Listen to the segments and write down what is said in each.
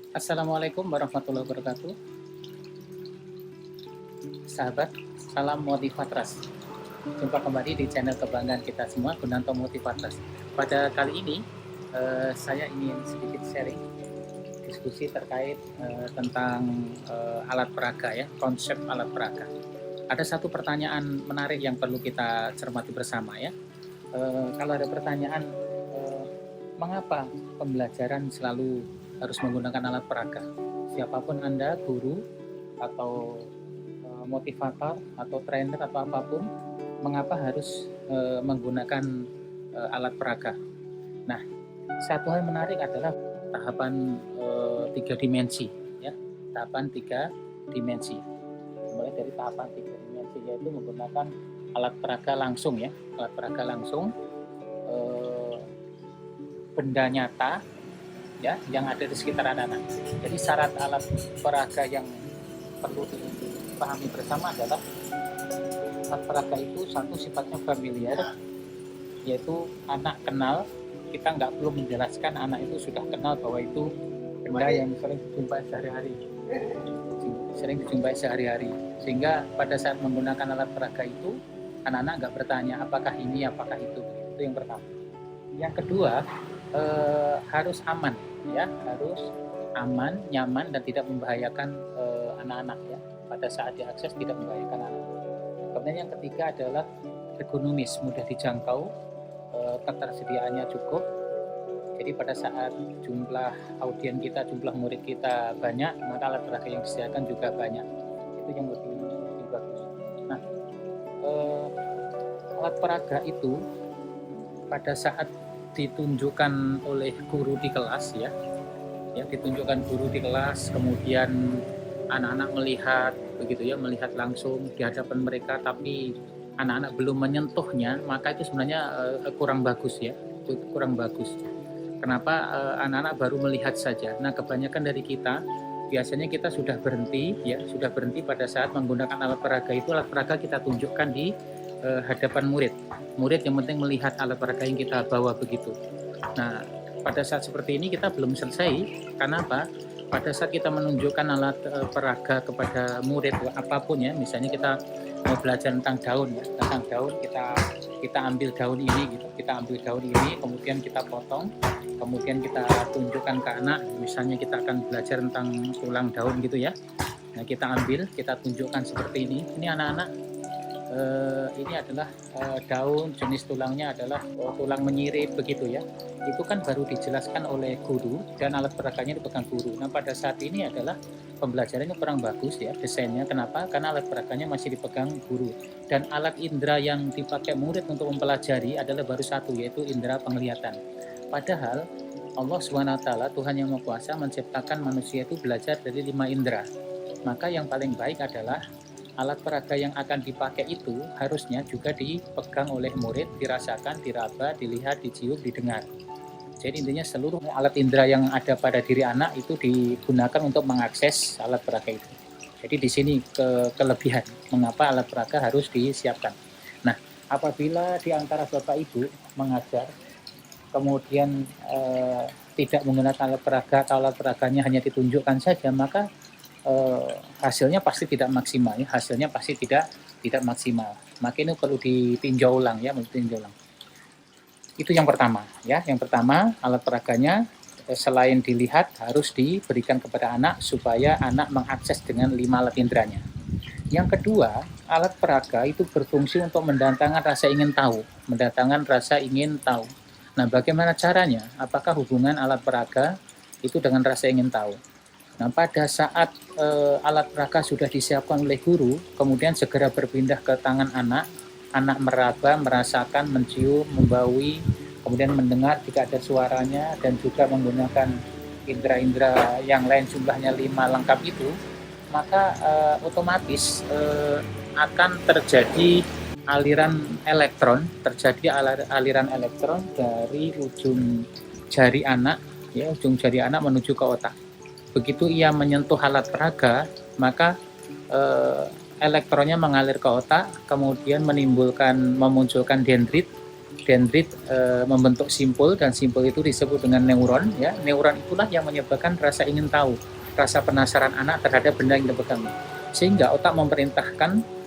Assalamualaikum warahmatullahi wabarakatuh. Sahabat, salam Motivatras. Jumpa kembali di channel kebanggaan kita semua, Gunanto Motivatras. Pada kali ini, saya ingin sedikit sharing diskusi terkait tentang alat peraga ya, konsep alat peraga. Ada satu pertanyaan menarik yang perlu kita cermati bersama ya. Kalau ada pertanyaan, mengapa pembelajaran selalu harus menggunakan alat peraga? Siapapun Anda, guru atau motivator atau trainer atau apapun, mengapa harus menggunakan alat peraga? Nah, satu hal menarik adalah tahapan 3 dimensi ya, tahapan 3 dimensi. Mulai dari tahapan 3 dimensi yaitu menggunakan alat peraga langsung ya, alat peraga langsung, benda nyata ya yang ada di sekitar anak-anak. Jadi syarat alat peraga yang perlu dipahami bersama adalah alat peraga itu satu sifatnya familiar, yaitu anak kenal, kita nggak perlu menjelaskan, anak itu sudah kenal bahwa itu benda yang sering dijumpai sehari-hari, sehingga pada saat menggunakan alat peraga itu anak-anak nggak bertanya apakah ini apakah itu yang pertama. Yang kedua, harus aman ya, harus aman, nyaman dan tidak membahayakan anak-anak ya, pada saat diakses tidak membahayakan anak. Kemudian yang ketiga adalah ergonomis, mudah dijangkau, ketersediaannya cukup. Jadi pada saat jumlah audien kita, jumlah murid kita banyak, maka alat peraga yang disediakan juga banyak. Itu yang lebih bagus. Nah, alat peraga itu pada saat ditunjukkan oleh guru di kelas ya, ditunjukkan guru di kelas, kemudian anak-anak melihat begitu ya, melihat langsung di hadapan mereka, tapi anak-anak belum menyentuhnya, maka itu sebenarnya kurang bagus ya, kurang bagus. Kenapa anak-anak baru melihat saja? Nah, kebanyakan dari kita biasanya kita sudah berhenti pada saat menggunakan alat peraga itu. Alat peraga kita tunjukkan di hadapan murid yang penting melihat alat peraga yang kita bawa begitu. Nah, pada saat seperti ini kita belum selesai. Kenapa? Pada saat kita menunjukkan alat peraga kepada murid apapun ya, misalnya kita mau belajar tentang daun ya, tentang daun, kita ambil daun ini gitu, kemudian kita potong, kemudian kita tunjukkan ke anak, misalnya kita akan belajar tentang tulang daun gitu ya. Nah, kita ambil, kita tunjukkan seperti ini anak-anak, ini adalah daun, jenis tulangnya adalah tulang menyirip begitu ya. Itu kan baru dijelaskan oleh guru dan alat peraganya dipegang guru. Nah, pada saat ini adalah pembelajarannya kurang bagus ya desainnya. Kenapa? Karena alat peraganya masih dipegang guru dan alat indera yang dipakai murid untuk mempelajari adalah baru satu, yaitu indera penglihatan. Padahal Allah SWT, Tuhan yang Maha Kuasa, menciptakan manusia itu belajar dari 5 indera. Maka yang paling baik adalah alat peraga yang akan dipakai itu harusnya juga dipegang oleh murid, dirasakan, diraba, dilihat, dicium, didengar. Jadi intinya seluruh alat indera yang ada pada diri anak itu digunakan untuk mengakses alat peraga itu. Jadi di sini kelebihan mengapa alat peraga harus disiapkan. Nah, apabila di antara Bapak Ibu mengajar kemudian tidak menggunakan alat peraga atau alat peraganya hanya ditunjukkan saja, maka hasilnya pasti tidak maksimal ya, tidak maksimal. Maka ini perlu ditinjau ulang ya, Itu yang pertama ya. Yang pertama, alat peraganya selain dilihat harus diberikan kepada anak supaya anak mengakses dengan 5 alat inderanya. Yang kedua, alat peraga itu berfungsi untuk mendatangkan rasa ingin tahu. Nah, bagaimana caranya? Apakah hubungan alat peraga itu dengan rasa ingin tahu? Nah, pada saat alat peraga sudah disiapkan oleh guru, kemudian segera berpindah ke tangan anak meraba, merasakan, mencium, membaui, kemudian mendengar jika ada suaranya, dan juga menggunakan indera-indera yang lain jumlahnya 5 lengkap itu, maka otomatis akan terjadi aliran elektron dari ujung jari anak menuju ke otak. Begitu ia menyentuh alat peraga, maka elektronnya mengalir ke otak, kemudian memunculkan dendrit dendrit membentuk simpul, dan simpul itu disebut dengan neuron. Ya, neuron itulah yang menyebabkan rasa ingin tahu, rasa penasaran anak terhadap benda yang dipegang. Sehingga otak memerintahkan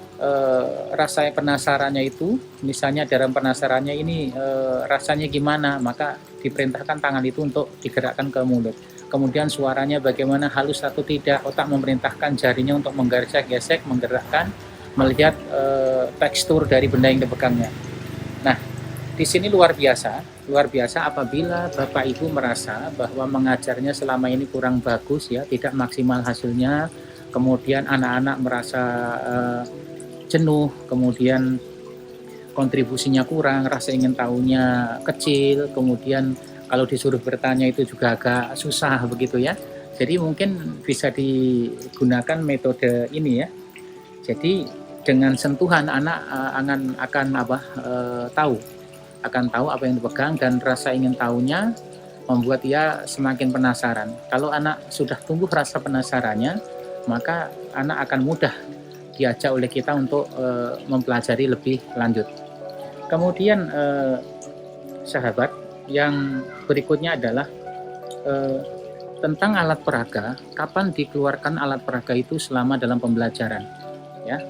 rasa penasarannya itu, misalnya dalam penasarannya ini rasanya gimana, maka diperintahkan tangan itu untuk digerakkan ke mulut. Kemudian suaranya bagaimana, halus atau tidak, otak memerintahkan jarinya untuk menggesek-gesek, menggerakkan, melihat tekstur dari benda yang dipegangnya. Nah, di sini luar biasa apabila Bapak Ibu merasa bahwa mengajarnya selama ini kurang bagus, ya, tidak maksimal hasilnya, kemudian anak-anak merasa jenuh, kemudian kontribusinya kurang, rasa ingin tahunya kecil, kemudian kalau disuruh bertanya itu juga agak susah begitu ya. Jadi mungkin bisa digunakan metode ini ya. Jadi dengan sentuhan anak akan tahu apa yang dipegang, dan rasa ingin tahunya membuat ia semakin penasaran. Kalau anak sudah tumbuh rasa penasarannya, maka anak akan mudah diajak oleh kita untuk mempelajari lebih lanjut. Kemudian sahabat, yang berikutnya adalah tentang alat peraga. Kapan dikeluarkan alat peraga itu selama dalam pembelajaran? Ya,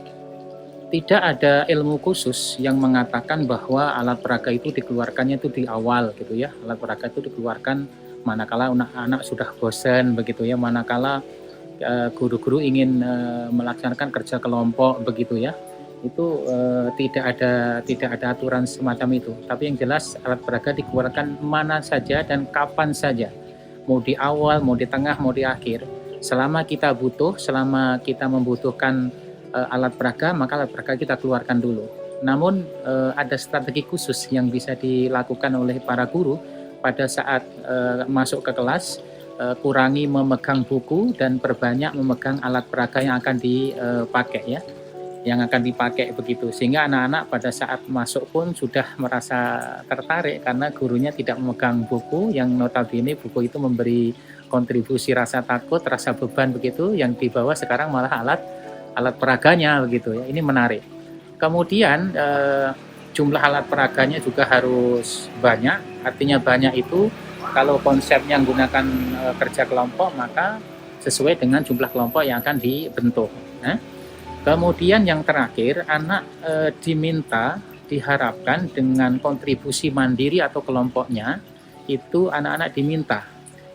tidak ada ilmu khusus yang mengatakan bahwa alat peraga itu dikeluarkannya itu di awal gitu ya. Alat peraga itu dikeluarkan manakala anak sudah bosan begitu ya, manakala guru-guru ingin melaksanakan kerja kelompok begitu ya. Itu tidak ada aturan semacam itu. Tapi yang jelas alat peraga dikeluarkan mana saja dan kapan saja, mau di awal, mau di tengah, mau di akhir. Selama kita membutuhkan alat peraga, maka alat peraga kita keluarkan dulu. Namun ada strategi khusus yang bisa dilakukan oleh para guru pada saat masuk ke kelas. Kurangi memegang buku dan perbanyak memegang alat peraga yang akan dipakai ya, yang akan dipakai begitu, sehingga anak-anak pada saat masuk pun sudah merasa tertarik karena gurunya tidak memegang buku, yang notabene buku itu memberi kontribusi rasa takut, rasa beban begitu, yang dibawa sekarang malah alat peraganya begitu ya. Ini menarik. Kemudian jumlah alat peraganya juga harus banyak. Artinya banyak itu kalau konsepnya menggunakan kerja kelompok, maka sesuai dengan jumlah kelompok yang akan dibentuk. Nah, kemudian yang terakhir, anak diharapkan dengan kontribusi mandiri atau kelompoknya, itu anak-anak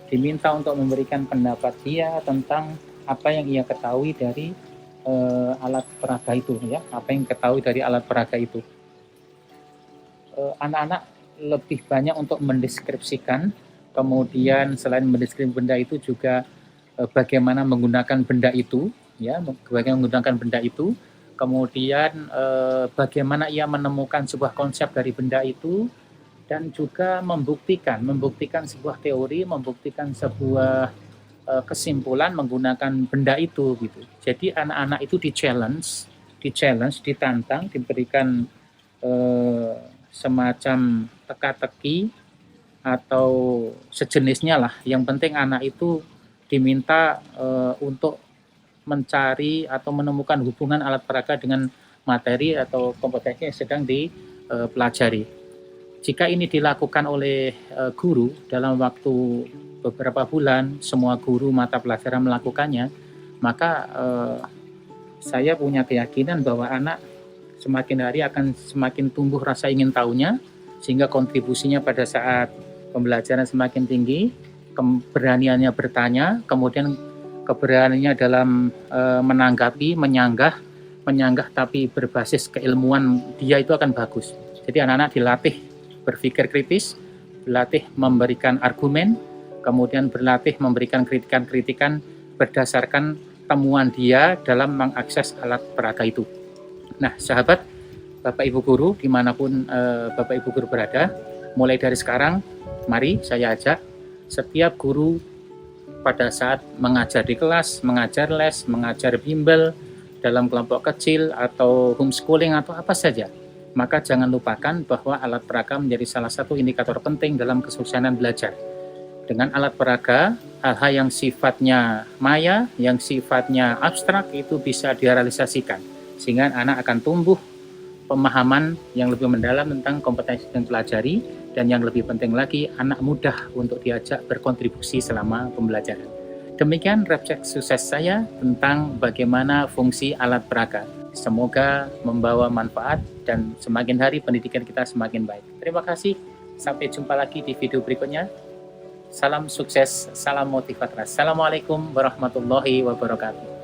diminta untuk memberikan pendapat dia tentang apa yang ia ketahui dari alat peraga itu ya, apa yang ketahui dari alat peraga itu. Anak-anak lebih banyak untuk mendeskripsikan. Kemudian selain mendeskripsikan benda itu juga bagaimana menggunakan benda itu, ya, bagaimana menggunakan benda itu. Kemudian bagaimana ia menemukan sebuah konsep dari benda itu, dan juga membuktikan sebuah teori, membuktikan sebuah kesimpulan menggunakan benda itu gitu. Jadi anak-anak itu ditantang, diberikan semacam teka-teki atau sejenisnya lah. Yang penting anak itu diminta untuk mencari atau menemukan hubungan alat peraga dengan materi atau kompetensi yang sedang dipelajari. Jika ini dilakukan oleh guru dalam waktu beberapa bulan, semua guru mata pelajaran melakukannya, maka saya punya keyakinan bahwa anak semakin hari akan semakin tumbuh rasa ingin tahunya, sehingga kontribusinya pada saat pembelajaran semakin tinggi, keberaniannya bertanya, kemudian keberaniannya dalam menanggapi, menyanggah tapi berbasis keilmuan dia itu akan bagus. Jadi anak-anak dilatih berpikir kritis, dilatih memberikan argumen, kemudian berlatih memberikan kritikan-kritikan berdasarkan temuan dia dalam mengakses alat peraga itu. Nah, sahabat, Bapak Ibu Guru, dimanapun Bapak Ibu Guru berada, mulai dari sekarang, mari saya ajak setiap guru pada saat mengajar di kelas, mengajar les, mengajar bimbel, dalam kelompok kecil atau homeschooling atau apa saja, maka jangan lupakan bahwa alat peraga menjadi salah satu indikator penting dalam kesuksesan belajar. Dengan alat peraga, hal-hal yang sifatnya maya, yang sifatnya abstrak itu bisa direalisasikan, sehingga anak akan tumbuh pemahaman yang lebih mendalam tentang kompetensi yang pelajari, dan yang lebih penting lagi, anak mudah untuk diajak berkontribusi selama pembelajaran. Demikian recap sukses saya tentang bagaimana fungsi alat peraga. Semoga membawa manfaat dan semakin hari pendidikan kita semakin baik. Terima kasih, sampai jumpa lagi di video berikutnya. Salam sukses, salam motivator. Assalamualaikum warahmatullahi wabarakatuh.